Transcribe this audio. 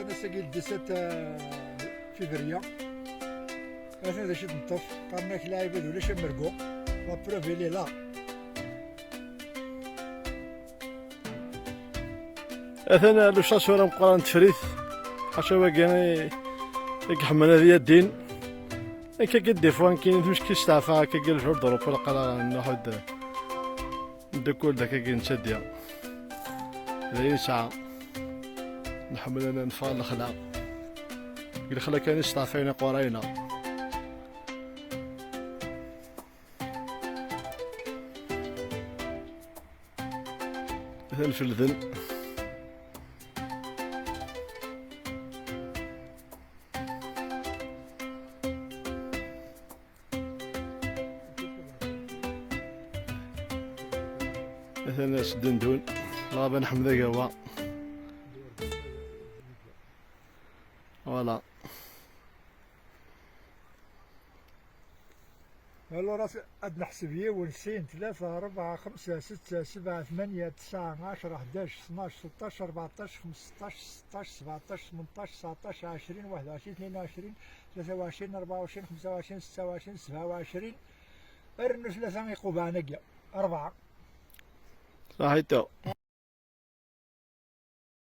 مثلا ساقي 17 فيفريا مثلا ذا شد نطف قرناك لاعب ولا شمرقو لا بروف اللي لا اثنا لو شاسورا مقران تفريث حاشا واقاني يحمل هذه الدين كقد فوان كاين مشكل استعفا كقال في الظروف ولا قال ناخذ ندكول داك كي نشديا لا يسعى نحمل انا نفعل الخلا الخلا كان يستعفينا قرينا مثل في الذل مثلا سدندون غابة نحمد قهوة فوالا والله راس عاد نحسب يا ونسين 3 4 5 6 7 8 9 10 11 12 16 14 15 16 17 18 19 20 21 22 23 24 25 26 27 ارنو 3 يقوبانق 4 صحيتو